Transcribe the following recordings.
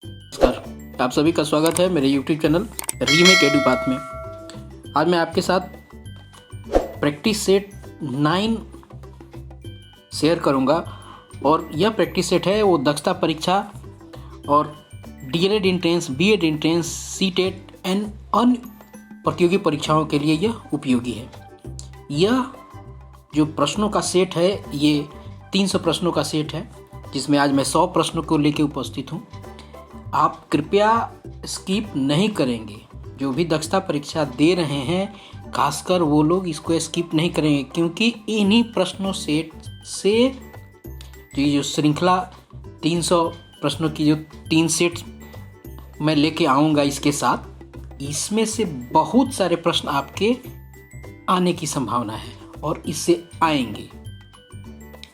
नमस्कार, आप सभी का स्वागत है मेरे YouTube channel remake edu path में। आज मैं आपके साथ प्रैक्टिस सेट 9 शेयर करूंगा और यह प्रैक्टिस सेट है वो दक्षता परीक्षा और DElEd entrance, BEd entrance, CTET and अन्य प्रतियोगी परीक्षाओं के लिए यह उपयोगी है। यह जो प्रश्नों का सेट है ये 300 प्रश्नों का सेट है, जिसमें आज मैं 100 प्रश्नों को लेकर उपस्थित हूँ। आप कृपया स्किप नहीं करेंगे। जो भी दक्षता परीक्षा दे रहे हैं खासकर वो लोग इसको स्किप नहीं करेंगे, क्योंकि इन्हीं प्रश्नों सेट से जो श्रृंखला 300 प्रश्नों की जो 3 सेट मैं लेके आऊँगा इसके साथ, इसमें से बहुत सारे प्रश्न आपके आने की संभावना है और इससे आएंगे,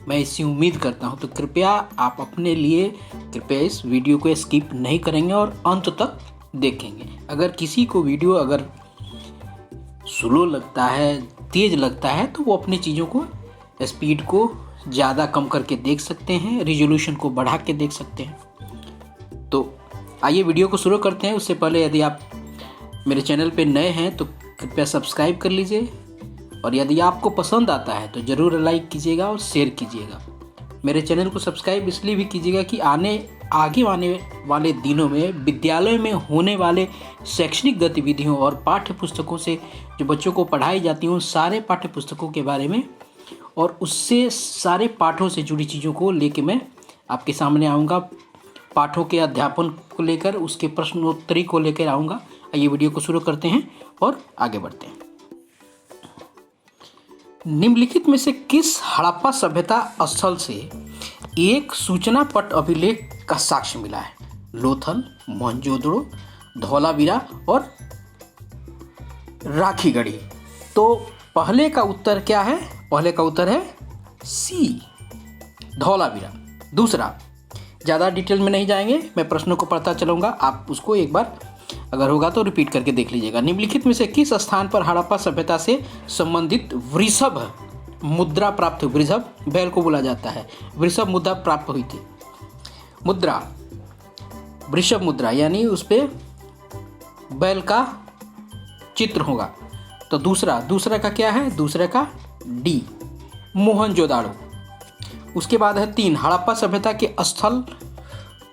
मैं इससे उम्मीद करता हूं। तो कृपया आप अपने लिए कृपया इस वीडियो को स्किप नहीं करेंगे और अंत तक देखेंगे। अगर किसी को वीडियो अगर स्लो लगता है, तेज लगता है, तो वो अपनी चीज़ों को स्पीड को ज़्यादा कम करके देख सकते हैं, रिजोल्यूशन को बढ़ा के देख सकते हैं। तो आइए वीडियो को शुरू करते हैं। उससे पहले यदि आप मेरे चैनल पे नए हैं तो कृपया सब्सक्राइब कर लीजिए और यदि आपको पसंद आता है तो ज़रूर लाइक कीजिएगा और शेयर कीजिएगा। मेरे चैनल को सब्सक्राइब इसलिए भी कीजिएगा कि आगे आने वाले दिनों में विद्यालय में होने वाले शैक्षणिक गतिविधियों और पाठ्य पुस्तकों से जो बच्चों को पढ़ाई जाती हैं उन सारे पाठ्य पुस्तकों के बारे में और उससे सारे पाठों से जुड़ी चीज़ों को लेके मैं आपके सामने आऊँगा। पाठों के अध्यापन को लेकर, उसके प्रश्नोत्तरी को लेकर आऊँगा। आइए वीडियो को शुरू करते हैं और आगे बढ़ते हैं। निम्नलिखित में से किस हड़प्पा सभ्यता स्थल से एक सूचना पट अभिलेख का साक्ष्य मिला है? लोथल, मोहनजोदड़ो, धौलावीरा और राखीगढ़ी। तो पहले का उत्तर क्या है? पहले का उत्तर है सी, धौलावीरा। दूसरा, ज़्यादा डिटेल में नहीं जाएंगे, मैं प्रश्नों को पढ़ता चलूँगा, आप उसको एक बार अगर होगा तो रिपीट करके देख लीजिएगा। निम्नलिखित में से किस स्थान पर हड़प्पा सभ्यता से संबंधित वृषभ मुद्रा प्राप्त हुई? वृषभ बैल को बोला जाता है, वृषभ मुद्रा प्राप्त हुई थी। मुद्रा, वृषभ मुद्रा यानी उस पर बैल का चित्र होगा। तो दूसरा का क्या है? दूसरे का डी, मोहनजोदाड़ो। उसके बाद है 3, हड़प्पा सभ्यता के स्थल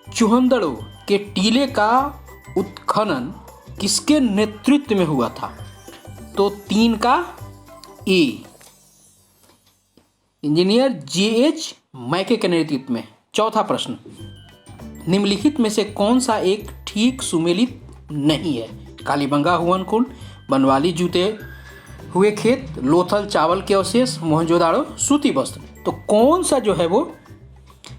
चूहंदड़ो के टीले का उत्खनन किसके नेतृत्व में हुआ था? तो 3 का ए, इंजीनियर जेएच मैके के नेतृत्व में। चौथा प्रश्न, निम्नलिखित में से कौन सा एक ठीक सुमेलित नहीं है? कालीबंगा हुवन कुंड, बनवाली जूते हुए खेत, लोथल चावल के अवशेष, मोहनजोदाड़ो सूती वस्त्र। तो कौन सा जो है वो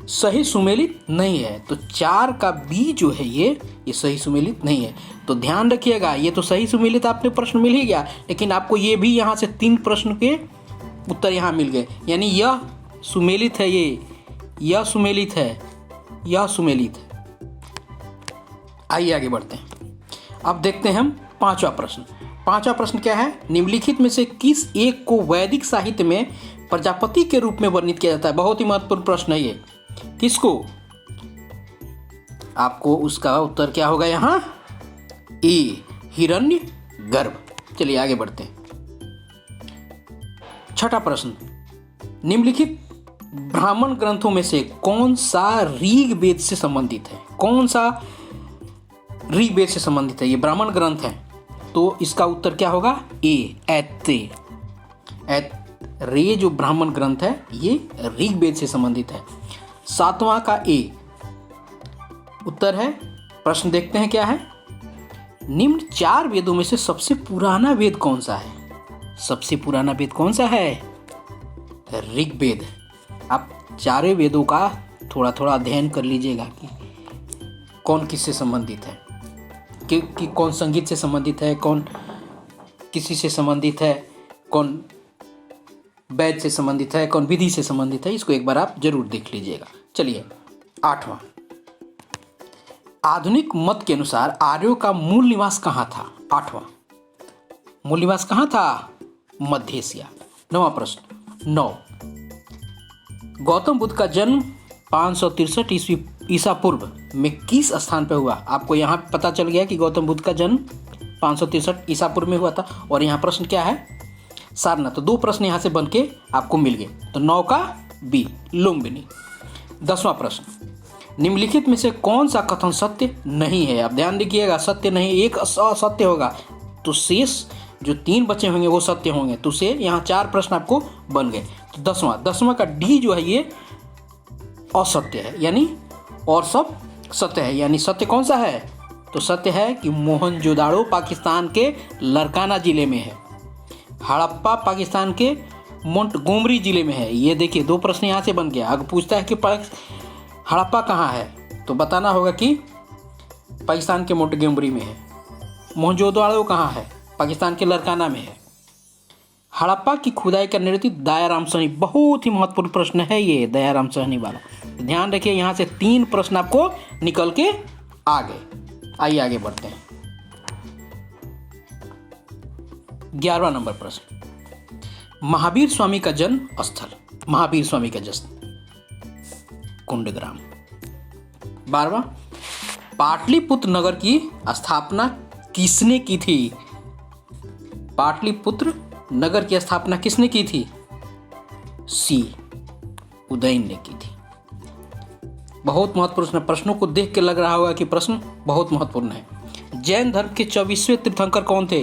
सही सुमेलित नहीं है? तो 4 का बी जो है ये सही सुमेलित नहीं है। तो ध्यान रखिएगा, ये तो सही सुमेलित आपने प्रश्न मिल ही गया, लेकिन आपको ये भी यहाँ से 3 प्रश्न के उत्तर यहाँ मिल गए, यानी यह सुमेलित है, यह सुमेलित है, यह सुमेलित है। आइए आगे बढ़ते हैं। अब देखते हैं हम 5वां प्रश्न। 5वां प्रश्न क्या है? निम्नलिखित में से किस एक को वैदिक साहित्य में प्रजापति के रूप में वर्णित किया जाता है? बहुत ही महत्वपूर्ण प्रश्न है ये। किसको? आपको उसका उत्तर क्या होगा यहाँ? ए, हिरण्यगर्भ। चलिए आगे बढ़ते हैं। 6वां प्रश्न, निम्नलिखित ब्राह्मण ग्रंथों में से कौन सा ऋग्वेद से संबंधित है? कौन सा ऋग्वेद से संबंधित है? ये ब्राह्मण ग्रंथ है, तो इसका उत्तर क्या होगा? ए, ऐत्रेय जो ब्राह्मण ग्रंथ है ये ऋग्वेद से संबंधित है। 7वां का ए उत्तर है। प्रश्न देखते हैं क्या है। निम्न 4 वेदों में से सबसे पुराना वेद कौन सा है? सबसे पुराना वेद कौन सा है? ऋग्वेद। आप 4 वेदों का थोड़ा थोड़ा अध्ययन कर लीजिएगा कि कौन किससे संबंधित है, कि कौन संगीत से संबंधित है, कौन किसी से संबंधित है, कौन वैद से संबंधित है, कौन विधि से संबंधित है। इसको एक बार आप जरूर देख लीजिएगा। चलिए 8वां, आधुनिक मत के अनुसार आर्यों का मूल निवास कहाँ था? 8वां, मूल निवास कहाँ था? मध्य एशिया। 9वां प्रश्न, 9, गौतम बुद्ध का जन्म 563 ईसा पूर्व में किस स्थान पर हुआ? आपको यहाँ पता चल गया कि गौतम बुद्ध का जन्म 563 ईसा पूर्व में हुआ था। और यहाँ प्रश्न क्या है? सारनाथ। तो 2 प्रश्न यहाँ से बन के आपको मिल गए। तो 9 का बी लुम्बिनी। 10वां प्रश्न, निम्नलिखित में से कौन सा कथन सत्य नहीं है? आप ध्यान रखिएगा, सत्य नहीं, एक असत्य होगा तो शेष जो 3 बचे होंगे वो सत्य होंगे। तो से यहाँ 4 प्रश्न आपको बन गए। तो 10वां का डी जो है ये असत्य है, यानी और सब सत्य है। यानी सत्य कौन सा है? तो सत्य है कि मोहनजोदाड़ो पाकिस्तान के लरकाना जिले में है, हड़प्पा पाकिस्तान के मोंटगोमरी जिले में है। ये देखिए 2 प्रश्न यहाँ से बन गया। अगर पूछता है कि हड़प्पा कहाँ है तो बताना होगा कि पाकिस्तान के मोंटगोमरी में है। मोहनजोदाड़ो कहाँ है? पाकिस्तान के लरकाना में है। हड़प्पा की खुदाई करने रहती दयाराम साहनी। बहुत ही महत्वपूर्ण प्रश्न है ये दयाराम साहनी वाला। तो ध्यान रखिए, यहाँ से 3 प्रश्न आपको निकल के आ गए। आइए आगे बढ़ते हैं। 11वां नंबर प्रश्न, महावीर स्वामी का जन्म स्थल। महावीर स्वामी का जन्म कुंडग्राम। 12वां, पाटलिपुत्र नगर की स्थापना किसने की थी? पाटलिपुत्र नगर की स्थापना किसने की थी? सी उदयन ने की थी। बहुत महत्वपूर्ण प्रश्नों को देख के लग रहा होगा कि प्रश्न बहुत महत्वपूर्ण है। जैन धर्म के 24वें तीर्थंकर कौन थे?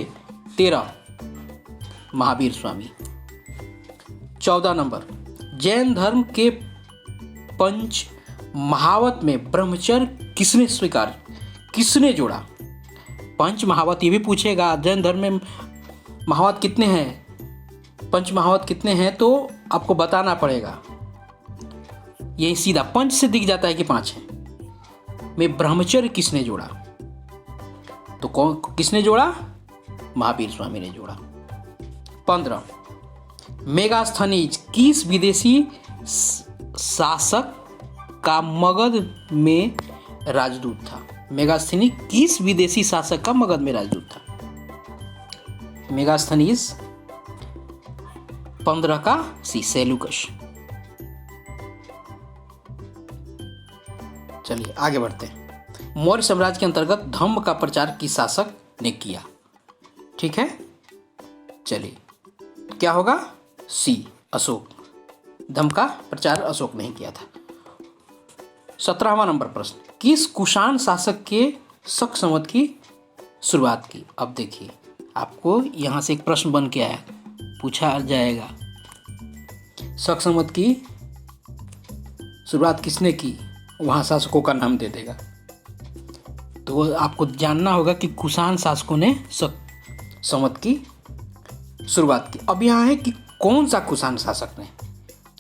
13 महावीर स्वामी। 14 नंबर, जैन धर्म के पंच महावत में ब्रह्मचर्य किसने स्वीकार, किसने जोड़ा? पंच महावत ये भी पूछेगा। जैन धर्म में महावत कितने हैं, पंच महावत कितने हैं, तो आपको बताना पड़ेगा। यही सीधा पंच से दिख जाता है कि 5 हैं। में ब्रह्मचर्य किसने जोड़ा? तो कौन किसने जोड़ा? महावीर स्वामी ने जोड़ा। 15, मेगास्थनीज किस विदेशी शासक का मगध में राजदूत था? मेगास्थनी किस विदेशी शासक का मगध में राजदूत था? मेगास्थनीज 15 का सी सेलुकस। चलिए आगे बढ़ते हैं। मौर्य साम्राज्य के अंतर्गत धम्म का प्रचार किस शासक ने किया? ठीक है, चलिए क्या होगा? सी अशोक। धम्म का प्रचार अशोक ने किया था। 17वां नंबर प्रश्न, किस कुषाण शासक के शक संवत की शुरुआत की? अब देखिए आपको यहाँ से एक प्रश्न बन के आया, पूछा जाएगा शक संवत की शुरुआत किसने की, वहाँ शासकों का नाम दे देगा। तो आपको जानना होगा कि कुषाण शासकों ने शक संवत की शुरुआत की। अब यहाँ है कि कौन सा कुषाण शासक ने,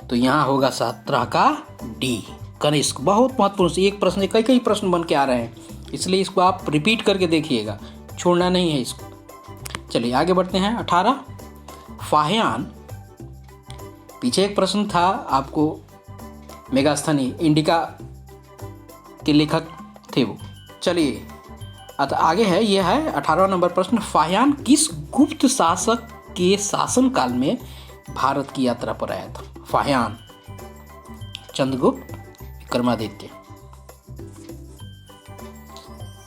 तो यहाँ होगा 17 का डी कनिष्क। बहुत महत्वपूर्ण, एक प्रश्न कई प्रश्न बन के आ रहे हैं, इसलिए इसको आप रिपीट करके देखिएगा, छोड़ना नहीं है इसको। चलिए आगे बढ़ते हैं। 18 फाहियान। पीछे एक प्रश्न था आपको, मेगास्थनी इंडिका के लेखक थे वो। चलिए आगे है, यह है 18वां नंबर प्रश्न, फाहियान किस गुप्त शासक के शासन काल में भारत की यात्रा पर आया था? फाहियान चंद्रगुप्त विक्रमादित्य।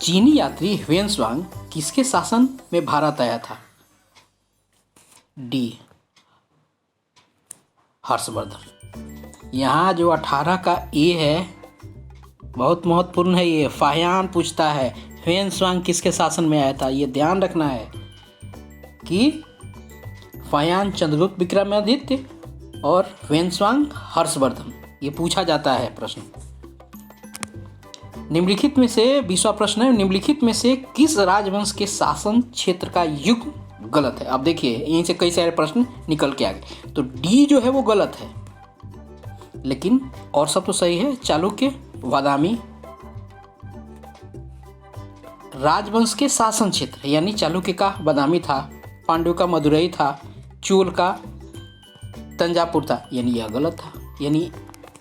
चीनी यात्री ह्वेनसांग किसके शासन में भारत आया था? डी हर्षवर्धन। यहाँ जो 18 का ए है बहुत महत्वपूर्ण है। ये फाहियान पूछता है ह्वेनसांग किसके शासन में आया था, ये ध्यान रखना है कि फाहियान चंद्रगुप्त विक्रमादित्य और ह्वेनसांग हर्षवर्धन, ये पूछा जाता है प्रश्न। निम्नलिखित में से 20वां प्रश्न है, निम्नलिखित में से किस राजवंश के शासन क्षेत्र का युग गलत है? अब देखिए यहीं से कई सारे प्रश्न निकल के आ गए। तो डी जो है वो गलत है, लेकिन और सब तो सही है। चालुक्य, बादामी राजवंश के शासन क्षेत्र, यानी चालुक्य का बादामी था, पांड्यों का मदुरई था, चोल का तंजापुर था, यानी यह गलत था। यानी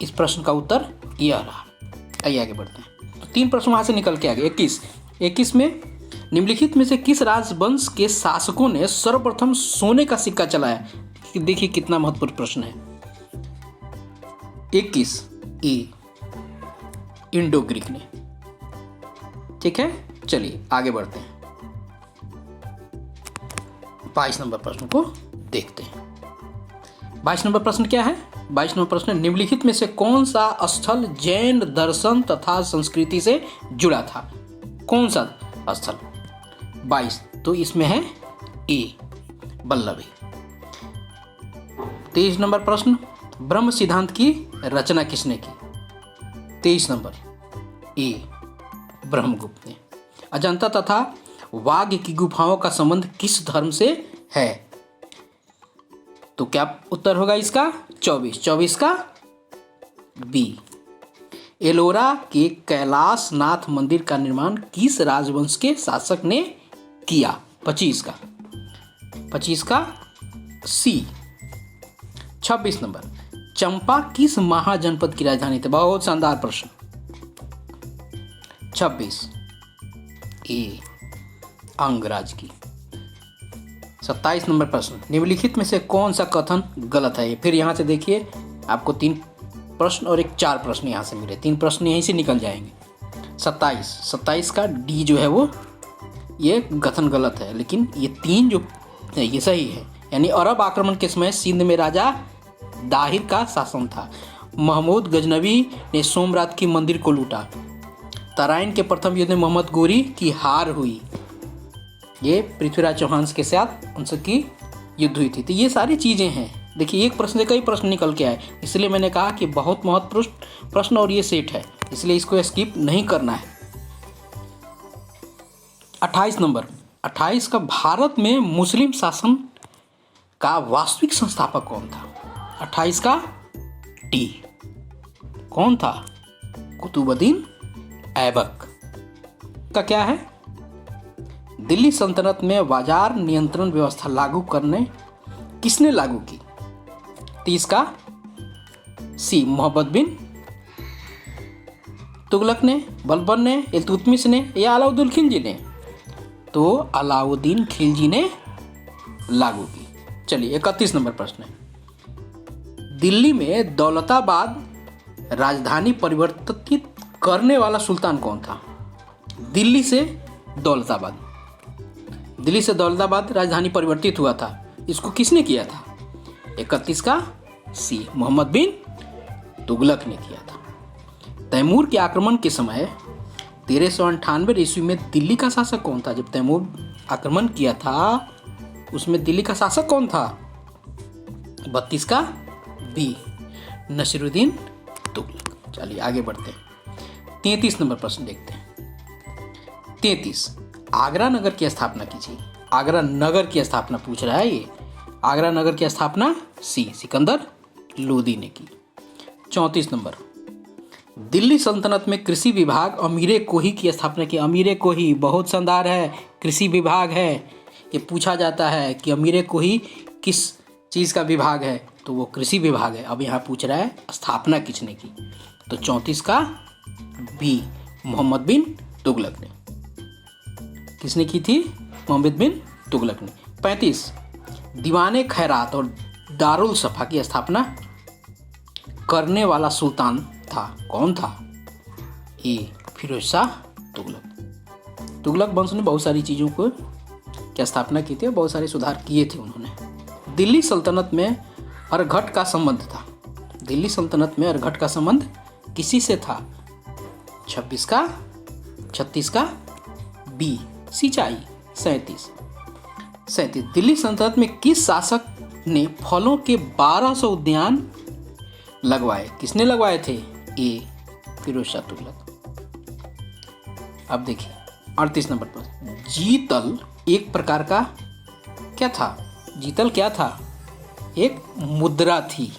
इस प्रश्न का उत्तर यह रहा। आइए आगे बढ़ते हैं। तो 3 प्रश्न वहां से निकल के आ गए। 21 में निम्नलिखित में से किस राजवंश के शासकों ने सर्वप्रथम सोने का सिक्का चलाया? देखिए कितना महत्वपूर्ण प्रश्न है। 21 ए इंडो ग्रीक ने। ठीक है, चलिए आगे बढ़ते हैं। 22 नंबर प्रश्न को देखते हैं। 22 नंबर प्रश्न क्या है? 22 नंबर प्रश्न, निम्नलिखित में से कौन सा स्थल जैन दर्शन तथा संस्कृति से जुड़ा था? कौन सा स्थल? 22, तो इसमें है ए, वल्लभी। 23 नंबर प्रश्न, ब्रह्म सिद्धांत की रचना किसने की? 23 नंबर ए, ब्रह्मगुप्त ने। अजंता तथा वाघ की गुफाओं का संबंध किस धर्म से है? तो क्या उत्तर होगा इसका? 24 का बी। एलोरा के कैलाश नाथ मंदिर का निर्माण किस राजवंश के शासक ने किया? 25 का सी। 26 नंबर, चंपा किस महाजनपद की राजधानी थी? बहुत शानदार प्रश्न। 26 ए, अंगराज की। 27 नंबर प्रश्न, निम्नलिखित में से कौन सा कथन गलत है? फिर यहाँ से देखिए, आपको 3 प्रश्न और 4 प्रश्न यहाँ से मिले। 3 प्रश्न यहीं से निकल जाएंगे। 27 का डी जो है वो ये कथन गलत है, लेकिन ये 3 जो है ये सही है। यानी अरब आक्रमण के समय सिंध में राजा दाहिर का शासन था। महमूद गजनवी ने सोमनाथ की मंदिर को लूटा। तराइन के प्रथम युद्ध में मोहम्मद गोरी की हार हुई। ये पृथ्वीराज चौहान के साथ उनकी युद्ध हुई थी। तो ये सारी चीज़ें हैं। देखिए, एक प्रश्न से कई प्रश्न निकल के आए, इसलिए मैंने कहा कि बहुत महत्वपूर्ण प्रश्न और ये सेट है, इसलिए इसको स्किप नहीं करना है। 28 नंबर, 28 का, भारत में मुस्लिम शासन का वास्तविक संस्थापक कौन था? 28 का डी, कौन था? कुतुबुद्दीन ऐबक। का क्या है? दिल्ली सल्तनत में बाजार नियंत्रण व्यवस्था लागू करने किसने लागू की? 30 का सी, मोहम्मद बिन तुगलक ने, बलबन ने, इल्तुतमिश ने या अलाउद्दीन खिलजी ने? तो अलाउद्दीन खिलजी ने लागू की। चलिए 31 नंबर प्रश्न है, दिल्ली में दौलताबाद राजधानी परिवर्तित करने वाला सुल्तान कौन था? दिल्ली से दौलताबाद राजधानी परिवर्तित हुआ था, इसको किसने किया था? 31 का सी, मोहम्मद बिन तुगलक ने किया था। तैमूर के आक्रमण के समय 1398 ईस्वी में दिल्ली का शासक कौन था? जब तैमूर आक्रमण किया था उसमें दिल्ली का शासक कौन था? 32 का बी, नसीरुद्दीन तुगलक। चलिए आगे बढ़ते हैं। 33 नंबर प्रश्न देखते हैं। 33, आगरा नगर की स्थापना कीजिए। आगरा नगर की स्थापना पूछ रहा है ये। आगरा नगर की स्थापना सी, सिकंदर लोदी ने की। 34 नंबर, दिल्ली सल्तनत में कृषि विभाग अमीरे कोही की स्थापना की। अमीरे कोही बहुत शानदार है, कृषि विभाग है। ये पूछा जाता है कि अमीरे कोही किस चीज़ का विभाग है, तो वो कृषि विभाग है। अब यहाँ पूछ रहा है स्थापना किसने की, तो 34 का बी, मोहम्मद बिन तुगलक ने। किसने की थी? मोहम्मद बिन तुगलक ने। 35, दीवाने खैरात और दारुल सफा की स्थापना करने वाला सुल्तान था, कौन था? ए, फिरोज शाह तुगलक। तुगलक वंश ने बहुत सारी चीज़ों को क्या स्थापना की थी, बहुत सारे सुधार किए थे उन्होंने। दिल्ली सल्तनत में अरघट का संबंध था। दिल्ली सल्तनत में अरघट का संबंध किसी से था? 36 का बी, सिंचाई। 37, दिल्ली सल्तनत में किस शासक ने फलों के 1200 उद्यान लगवाए? किसने लगवाए थे? ए, फिरोज शाह तुगलक। अब देखिए 38 नंबर पर, जीतल एक प्रकार का क्या था? जीतल क्या था? एक मुद्रा थी।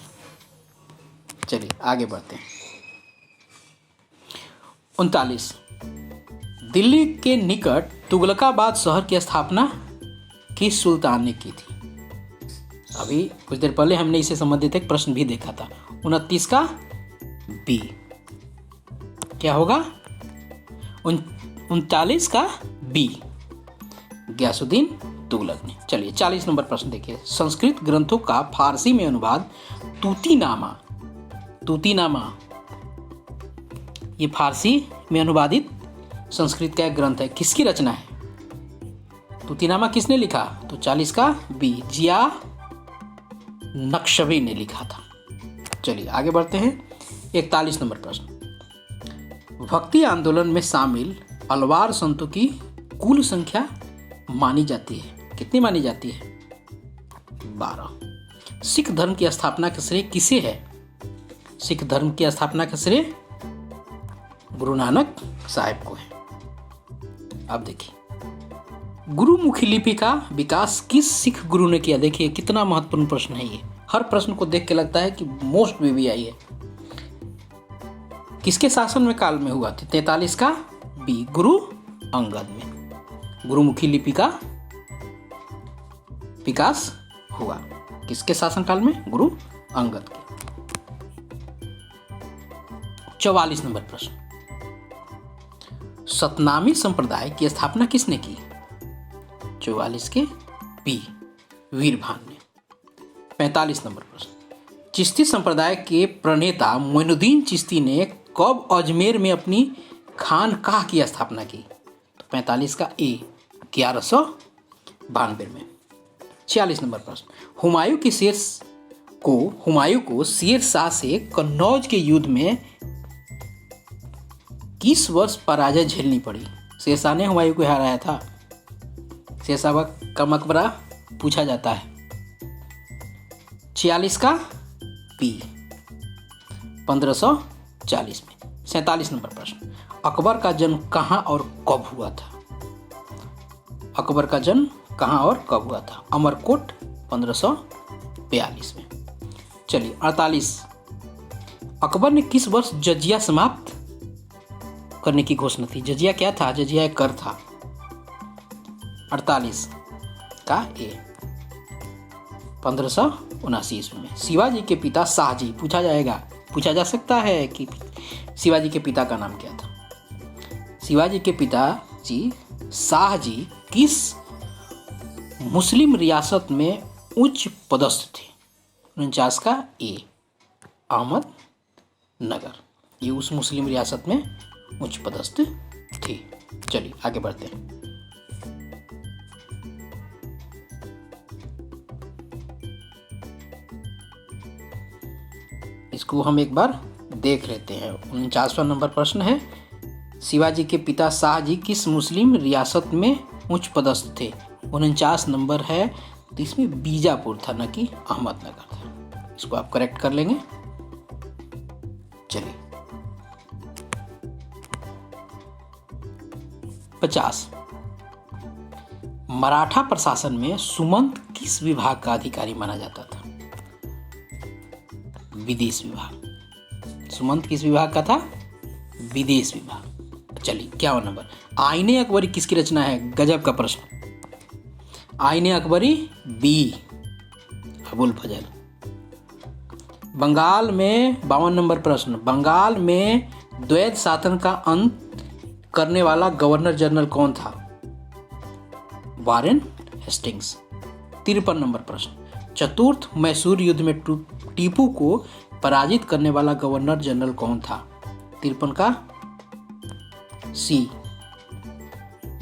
चलिए आगे बढ़ते हैं। 39, दिल्ली के निकट तुगलकाबाद शहर की स्थापना किस सुल्तान ने की थी? अभी कुछ देर पहले हमने इससे संबंधित एक प्रश्न भी देखा था। 29 का बी, क्या होगा? 39 का बी, गयासुद्दीन तुगलक ने। चलिए 40 नंबर प्रश्न देखिए। संस्कृत ग्रंथों का फारसी में अनुवाद तूतीनामा ये फारसी में अनुवादित संस्कृत का एक ग्रंथ है। किसकी रचना है? तूतीनामा किसने लिखा? तो 40 का बी, जिया नक्शबी ने लिखा था। चलिए आगे बढ़ते हैं। 41 नंबर प्रश्न। भक्ति आंदोलन में शामिल अलवार संतों की कुल संख्या मानी जाती है, कितनी मानी जाती है? 12। सिख धर्म की स्थापना का श्रेय किसे है? सिख धर्म की स्थापना का श्रेय गुरु नानक साहब को है। अब देखिए, गुरुमुखी लिपि का विकास किस सिख गुरु ने किया? देखिए कितना महत्वपूर्ण प्रश्न है ये। हर प्रश्न को देख के लगता है कि मोस्ट VVI है। किसके शासन में काल में हुआ था? 43 का बी, गुरु अंगद में गुरुमुखी लिपि का विकास हुआ। किसके शासन काल में? गुरु अंगद के। 44 नंबर प्रश्न। सतनामी संप्रदाय की स्थापना किसने की? 44 के बी, वीरभान ने। 45 नंबर प्रश्न। चिश्ती संप्रदाय के प्रणेता मोइनुद्दीन चिश्ती ने कब अजमेर में अपनी खानकाह की स्थापना की? तो 45 का ए, 1192 में। 46 नंबर प्रश्न। हुमायूं को शेर शाह से कन्नौज के युद्ध में किस वर्ष पराजय झेलनी पड़ी? शेर शाह ने हुमायूं को हराया था। शेर शाह का मकबरा पूछा जाता है। 46 का बी, 1540 में। 47 नंबर प्रश्न। अकबर का जन्म कहाँ और कब हुआ था? अकबर का जन्म कहाँ और कब हुआ था? अमरकोट, 1542 में। चलिए 48। अकबर ने किस वर्ष जजिया समाप्त करने की घोषणा थी? जजिया क्या था? जजिया एक कर था। 48 का ए, 1579 ईस्वी में। शिवाजी के पिता शाहजी पूछा जा सकता है कि शिवाजी के पिता का नाम क्या था? शिवाजी के पिताजी शाहजी किस मुस्लिम रियासत में उच्च पदस्थ थे? 49 का ए, अहमदनगर। ये उस मुस्लिम रियासत में उच्च पदस्थ थे। चलिए आगे बढ़ते हैं। इसको हम एक बार देख लेते हैं। 49वां नंबर प्रश्न है, शिवाजी के पिता शाहजी किस मुस्लिम रियासत में उच्च पदस्थ थे? 49 नंबर है, तो इसमें बीजापुर था, न कि अहमदनगर था। इसको आप करेक्ट कर लेंगे। चलिए 50। मराठा प्रशासन में सुमंत किस विभाग का अधिकारी माना जाता था? विदेश विभाग। सुमंत किस विभाग का था? विदेश विभाग। चलिए 51 नंबर। आईने अकबरी किसकी रचना है? गजब का प्रश्न। आईने अकबरी बी, अबुल फजल। बंगाल में 52 नंबर प्रश्न। बंगाल में द्वैध शासन का अंत करने वाला गवर्नर जनरल कौन था? Warren Hastings. 53 नंबर प्रश्न। चतुर्थ मैसूर युद्ध में टीपू को पराजित करने वाला गवर्नर जनरल कौन था? 53 का सी,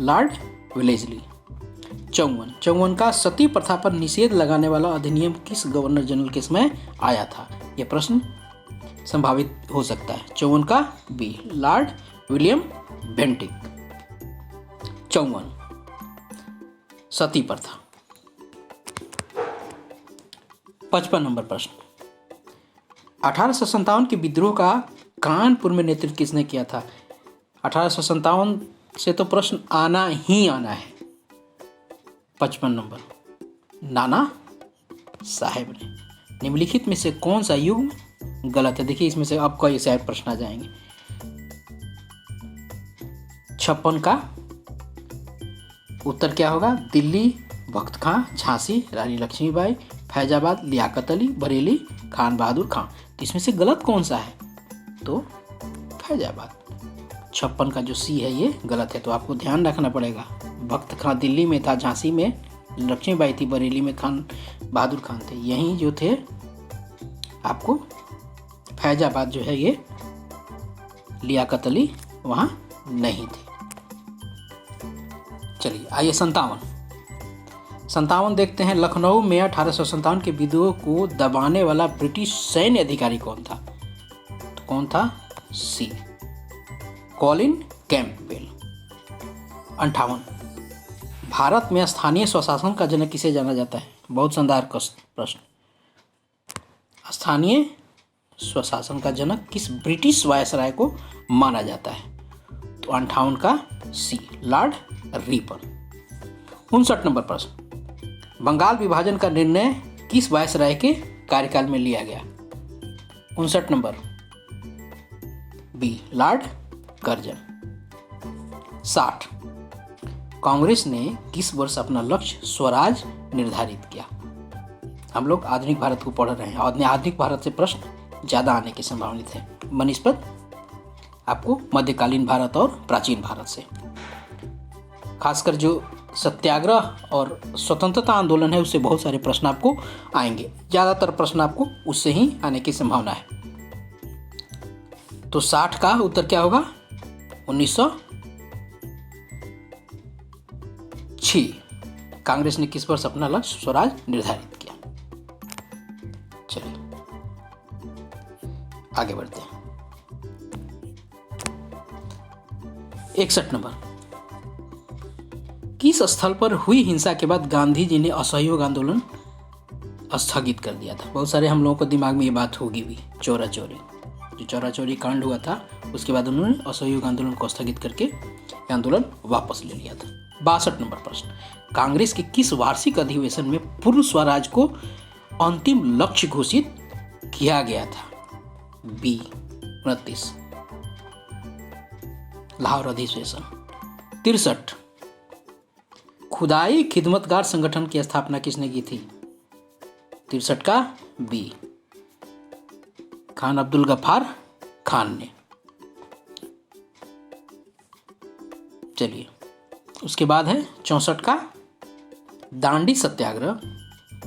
लॉर्ड वेलेस्ली। 54 का सती प्रथा पर निषेध लगाने वाला अधिनियम किस गवर्नर जनरल के समय आया था? यह प्रश्न संभावित हो सकता है। 54 का बी, लॉर्ड विलियम बेंटिक। 54 सती प्रथा। 55 नंबर प्रश्न। 1857 के विद्रोह का कानपुर में नेतृत्व किसने किया था? 1857 से तो प्रश्न आना ही आना है। 55 नंबर, नाना साहेब ने। निम्नलिखित में से कौन सा युग्म गलत है? देखिए इसमें से अब कई शायद प्रश्न आ जाएंगे। 56 का उत्तर क्या होगा? दिल्ली बख्त खां, झांसी रानी लक्ष्मीबाई, फैजाबाद लियाकत अली, बरेली खान बहादुर खां। तो इसमें से गलत कौन सा है? तो फैजाबाद। 56 का जो सी है ये गलत है, तो आपको ध्यान रखना पड़ेगा। बख्त खां दिल्ली में था, झांसी में लक्ष्मीबाई थी, बरेली में खान बहादुर खान थे। यहीं जो थे आपको फैजाबाद जो है ये लियाकत अली वहाँ नहीं थे। चलिए आइए 57 देखते हैं। लखनऊ में 1857 के विद्रोह को दबाने वाला ब्रिटिश सैन्य अधिकारी कौन था? तो कौन था? सी, कॉलिन कैंपबेल। 58 भारत में स्थानीय स्वशासन का जनक किसे जाना जाता है? बहुत शानदार प्रश्न। स्थानीय स्वशासन का जनक किस ब्रिटिश वायसराय को माना जाता है? तो 58 का सी, लॉर्ड रिपन। 59 नंबर प्रश्न। बंगाल विभाजन का निर्णय किस वायसराय के कार्यकाल में लिया गया? 59 number B, Lord Curzon. 60 Congress ने किस वर्ष अपना लक्ष्य स्वराज निर्धारित किया? हम लोग आधुनिक भारत को पढ़ रहे हैं और आधुनिक भारत से प्रश्न ज़्यादा आने की संभावना है बनिस्पत आपको मध्यकालीन भारत और प्राचीन भारत से। खासकर जो सत्याग्रह और स्वतंत्रता आंदोलन है उससे बहुत सारे प्रश्न आपको आएंगे। ज़्यादातर प्रश्न आपको उससे ही आने की संभावना है। तो 60 का उत्तर क्या होगा? 1906 कांग्रेस ने किस वर्ष अपना लक्ष्य स्वराज निर्धारित किया? चलिए आगे बढ़ते हैं। 61 नंबर। किस स्थल पर हुई हिंसा के बाद गांधी जी ने असहयोग आंदोलन स्थगित कर दिया था? बहुत सारे हम लोगों को दिमाग में ये बात होगी भी। चोरा चोरी, जो चोरा चोरी कांड हुआ था उसके बाद उन्होंने असहयोग आंदोलन को स्थगित करके आंदोलन वापस ले लिया था। 62 नंबर प्रश्न। कांग्रेस के किस वार्षिक अधिवेशन में पूर्ण स्वराज को अंतिम लक्ष्य घोषित किया गया था? बी, 29 लाहौर अधिवेशन। 63 खुदाई खिदमतगार संगठन की स्थापना किसने की थी? 63 का बी, खान अब्दुल गफ्फार खान ने। चलिए उसके बाद है 64 का दांडी सत्याग्रह।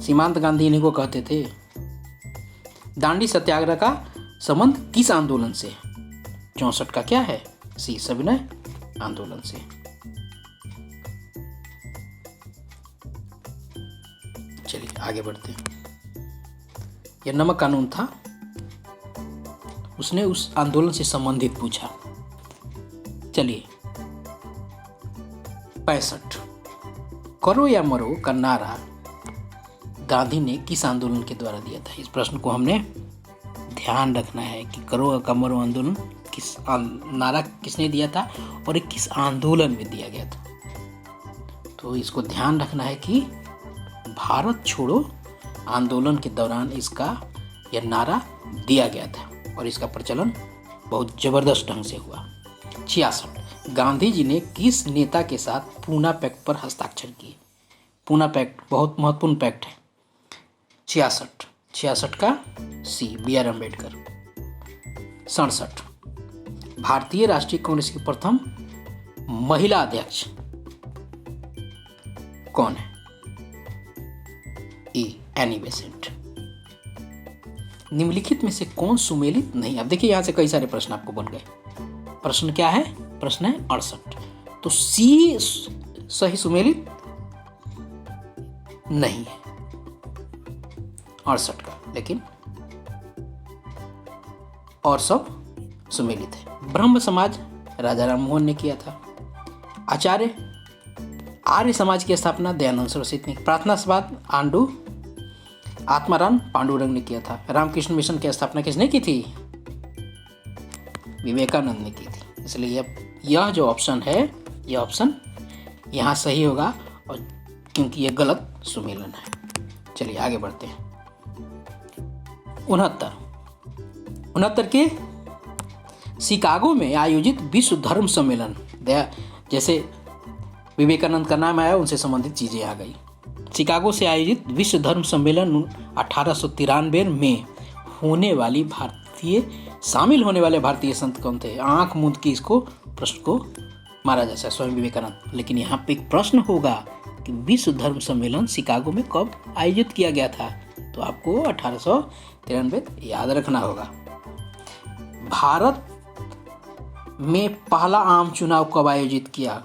सीमांत गांधी इन्हीं को कहते थे। दांडी सत्याग्रह का संबंध किस आंदोलन से? 64 का क्या है? सी, सविनय आंदोलन से। चलिए आगे बढ़ते हैं। यह नमक कानून था, उसने उस आंदोलन से संबंधित पूछा। चलिए 65 करो या मरो का नारा गांधी ने किस आंदोलन के द्वारा दिया था? इस प्रश्न को हमने ध्यान रखना है कि करो या मरो आंदोलन किस नारा किसने दिया था और किस आंदोलन में दिया गया था। तो इसको ध्यान रखना है कि भारत छोड़ो आंदोलन के दौरान इसका यह नारा दिया गया था और इसका प्रचलन बहुत जबरदस्त ढंग से हुआ। 66 गांधी जी ने किस नेता के साथ पूना पैक्ट पर हस्ताक्षर किए? पूना पैक्ट बहुत महत्वपूर्ण पैक्ट है। 66 का सी, बी आर अम्बेडकर। 67 भारतीय राष्ट्रीय कांग्रेस की प्रथम महिला अध्यक्ष कौन है? ए, एनी बेसेंट। निम्नलिखित में से कौन सुमेलित नहीं? अब देखिए यहां से कई सारे प्रश्न आपको बन गए। प्रश्न क्या है? प्रश्न है 68। तो सी सही सुमेलित नहीं है 68 का, लेकिन और सब सुमेलित है। ब्रह्म समाज राजा राम मोहन ने किया था। आर्य समाज की स्थापना दयानंद सरस्वती ने। प्रार्थना सभाद आंडू आत्माराम पांडुरंग ने किया था। रामकृष्ण मिशन की स्थापना किसने की थी? विवेकानंद ने की थी। इसलिए यह जो ऑप्शन है, यह ऑप्शन यहाँ सही होगा और क्योंकि यह गलत सुमेलन है। चलिए आगे बढ़ते हैं। 69 के शिकागो में आयोजित विश्व धर्म सम्मेलन, जैसे विवेकानंद का नाम आया उनसे संबंधित चीजें आ गई। शिकागो से आयोजित विश्व धर्म सम्मेलन 1893 में शामिल होने वाले भारतीय संत कौन थे? आंख मूंद के इसको प्रश्न को मारा जा सकता है, स्वयं विवेकानंद। लेकिन यहाँ पे एक प्रश्न होगा कि विश्व धर्म सम्मेलन शिकागो में कब आयोजित किया गया था? तो आपको 1893 याद रखना होगा। भारत में पहला आम चुनाव कब आयोजित किया?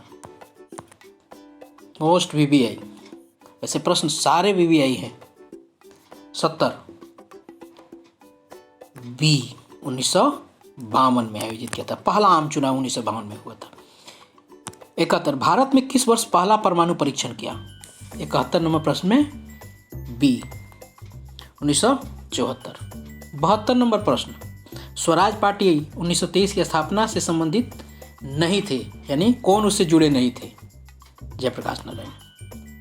मोस्ट वीवीआई, वैसे प्रश्न सारे वीवीआई हैं। 70 बी 1952 में आयोजित किया था। पहला आम चुनाव 1952 में हुआ था। 71 भारत में किस वर्ष पहला परमाणु परीक्षण किया? 71 नंबर प्रश्न में बी 1974। 72 नंबर प्रश्न स्वराज पार्टी 1923 की स्थापना से संबंधित नहीं थे, यानी कौन उससे जुड़े नहीं थे? जयप्रकाश नारायण,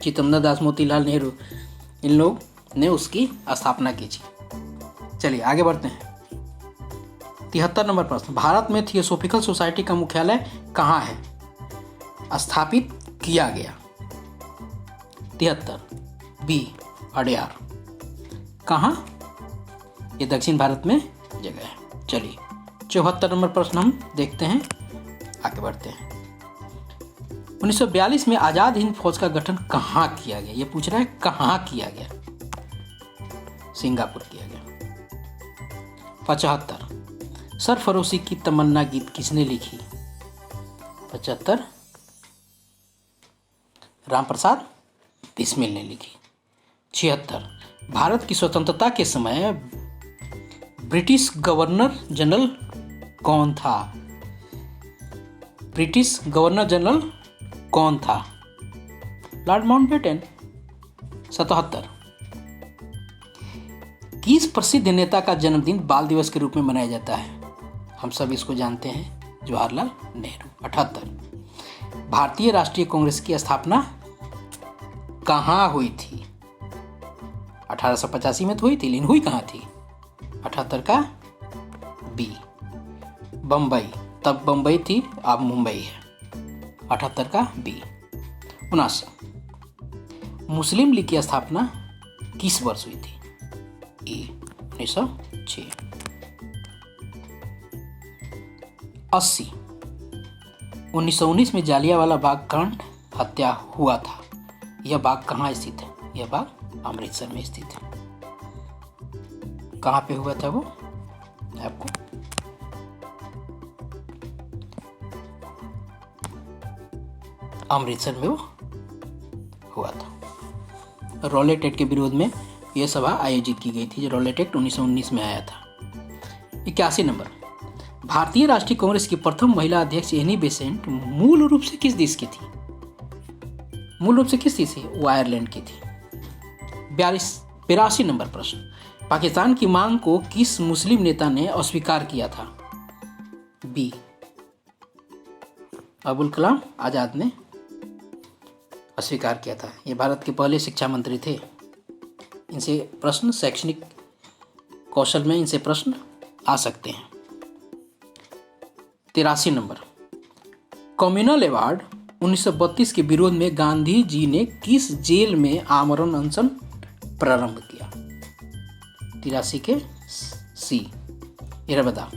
चितमना दास, मोतीलाल नेहरू, इन लोग ने उसकी स्थापना की थी। चलिए आगे बढ़ते हैं। 73 नंबर प्रश्न भारत में थियोसॉफिकल सोसाइटी का मुख्यालय कहाँ है? स्थापित किया गया। 73 बी अड्यार। कहाँ? ये दक्षिण भारत में जगह है। चलिए 74 नंबर प्रश्न हम देखते हैं, आगे बढ़ते हैं। 1942 में आज़ाद हिंद फौज का गठन कहाँ किया गया? ये पूछ रहा है कहाँ किया गया? सिंगापुर किया गया। 75 सरफरोशी की तमन्ना गीत किसने लिखी? 75 राम प्रसाद बिस्मिल ने लिखी। 76 भारत की स्वतंत्रता के समय ब्रिटिश गवर्नर जनरल कौन था? ब्रिटिश गवर्नर जनरल कौन था? Lord Mountbatten. 77 किस प्रसिद्ध नेता का जन्मदिन बाल दिवस के रूप में मनाया जाता है? हम सब इसको जानते हैं, जवाहरलाल नेहरू। 78 भारतीय राष्ट्रीय कांग्रेस की स्थापना कहाँ हुई थी? 1885 में तो हुई थी, लेकिन हुई कहाँ थी? 78 का बी बम्बई, तब बम्बई थी, अब मुंबई है। 78 का बी। 79 मुस्लिम लीग की स्थापना किस वर्ष हुई थी? ए 1906। 80 1919 में जालियांवाला बाग कांड हत्या हुआ था। यह बाग कहाँ स्थित है? यह बाग अमृतसर में स्थित है। कहाँ पे हुआ था वो? आपको अमृतसर में वो हुआ था। रॉलेट एक्ट के विरोध में यह सभा आयोजित की गई थी, जो रॉलेट एक्ट 1919 में आया था। 81 नंबर भारतीय राष्ट्रीय कांग्रेस की प्रथम महिला अध्यक्ष एनी बेसेंट मूल रूप से किस देश की थी? मूल रूप से किस देश से? वो आयरलैंड की थी। 82 नंबर प्रश्न पाकिस्तान की मांग को किस मुस्लिम नेता ने अस्वीकार किया था? बी अबुल कलाम आजाद ने अस्वीकार किया था। ये भारत के पहले शिक्षा मंत्री थे। इनसे प्रश्न शैक्षणिक कौशल में इनसे प्रश्न आ सकते हैं। 83 नंबर कम्युनल अवार्ड 1932 के विरोध में गांधी जी ने किस जेल में आमरण अनशन प्रारंभ किया? 83 के सी इरबदा।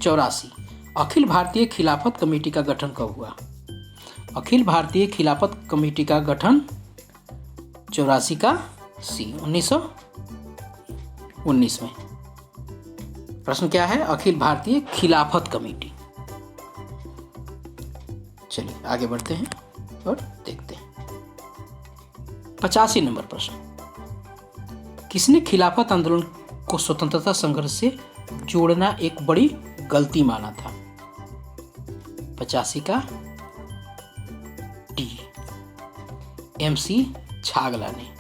84 अखिल भारतीय खिलाफत कमेटी का गठन कब हुआ? अखिल भारतीय खिलाफत कमेटी का गठन 84 का सी 1919 में। प्रश्न क्या है? अखिल भारतीय खिलाफत कमेटी। चलिए आगे बढ़ते हैं और देखते हैं। 85 नंबर प्रश्न किसने खिलाफत आंदोलन को स्वतंत्रता संघर्ष से जोड़ना एक बड़ी गलती माना था? 85 का डी MC छागला ने।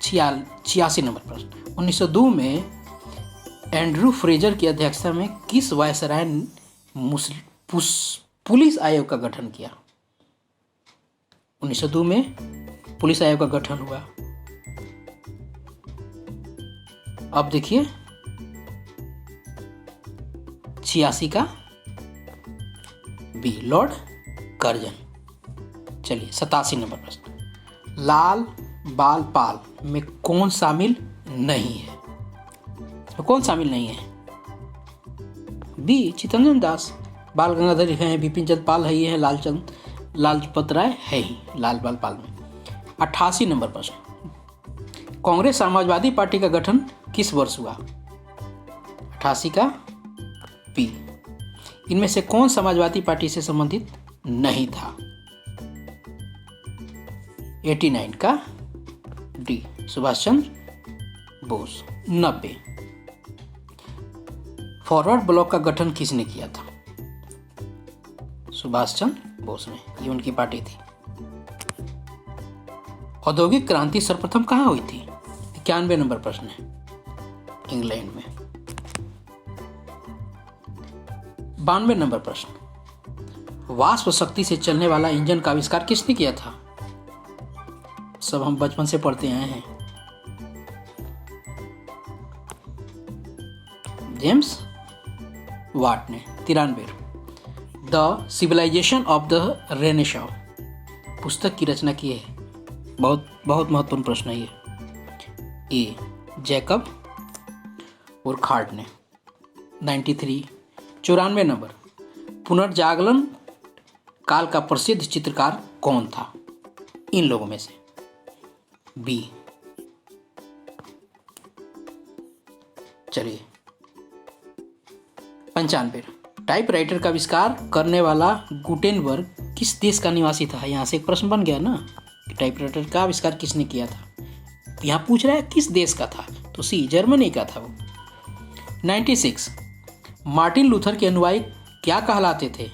86 नंबर प्रश्न 1902 में एंड्रू फ्रेजर की अध्यक्षता में किस वायसराय ने पुलिस आयोग का गठन किया? 1902 में पुलिस आयोग का गठन हुआ। अब देखिए 86 का बी लॉर्ड कर्जन। चलिए 87 नंबर प्रश्न लाल बाल पाल में कौन शामिल नहीं है? तो कौन शामिल नहीं है? बी चित्तरंजन दास, बाल गंगाधर है, बिपिन चंद्र पाल है, ये है लालपत राय है ही लाल बाल पाल में। 88 नंबर प्रश्न कांग्रेस समाजवादी पार्टी का गठन किस वर्ष हुआ? 88 का बी इनमें से कौन समाजवादी पार्टी से संबंधित नहीं था? 89 का D, Subhash Chandra Bose. 90, forward block का गठन किसने किया था? सुभाष चंद्र बोस ने, ये उनकी पार्टी थी। औद्योगिक क्रांति सर्वप्रथम कहाँ हुई थी? 91 नंबर प्रश्न है, इंग्लैंड में। 92 नंबर प्रश्न, वाष्प शक्ति से चलने वाला इंजन का आविष्कार किसने किया था? सब हम बचपन से पढ़ते आए हैं, जेम्स वाट ने। 93, the civilization of the Renaissance पुस्तक की रचना की है? बहुत बहुत महत्वपूर्ण प्रश्न है ये। ए, जैकब उरखार्ड ने। 93, 94 नंबर, पुनर्जागरण काल का प्रसिद्ध चित्रकार कौन था इन लोगों में से? बी। चलिए 95, टाइपराइटर का आविष्कार करने वाला गुटेनबर्ग किस देश का निवासी था? यहाँ से एक प्रश्न बन गया ना कि टाइपराइटर का आविष्कार किसने किया था। यहाँ पूछ रहा है किस देश का था, तो सी, जर्मनी का था वो। 96, मार्टिन लूथर के अनुयायी क्या कहलाते थे?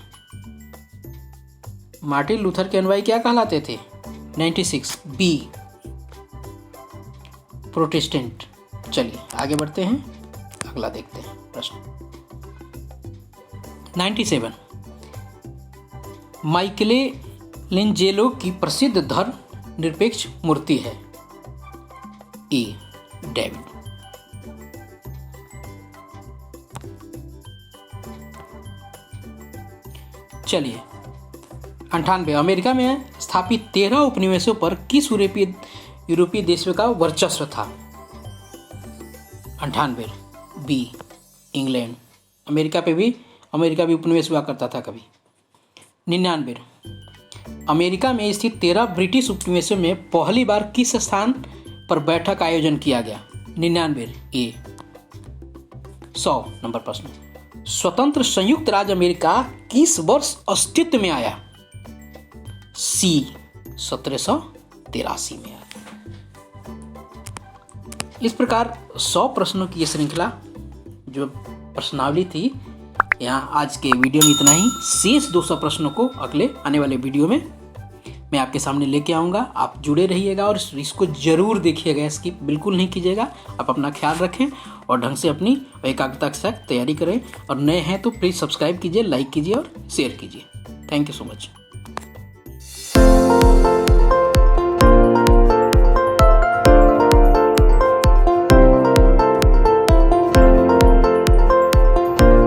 मार्टिन लूथर के अनुयायी क्या कहलाते थे? 96, बी, प्रोटेस्टेंट। चलिए आगे बढ़ते हैं, अगला देखते हैं प्रश्न। 97, माइकलेंजेलो की प्रसिद्ध धर्म निरपेक्ष मूर्ति है? ए, डेविड। चलिए 98, अमेरिका में स्थापित 13 उपनिवेशों पर किस यूरोपीय देशों का वर्चस्व था? 98, बी, इंग्लैंड। अमेरिका भी उपनिवेश हुआ करता था कभी। 99, अमेरिका में स्थित 13 ब्रिटिश उपनिवेशों में पहली बार किस स्थान पर बैठक का आयोजन किया गया? 99, ए। 100 नंबर प्रश्न, स्वतंत्र संयुक्त राज्य अमेरिका किस वर्ष अस्तित्व में आया? सी, 1783 में आया। इस प्रकार 100 प्रश्नों की यह श्रृंखला जो प्रश्नावली थी, यहाँ आज के वीडियो में इतना ही। शेष 200 प्रश्नों को अगले आने वाले वीडियो में मैं आपके सामने लेके आऊँगा। आप जुड़े रहिएगा और इसको ज़रूर देखिएगा, स्किप बिल्कुल नहीं कीजिएगा। आप अपना ख्याल रखें और ढंग से अपनी एकाग्रता के साथ तैयारी करें। और नए हैं तो प्लीज़ सब्सक्राइब कीजिए, लाइक कीजिए और शेयर कीजिए। Thank you so much.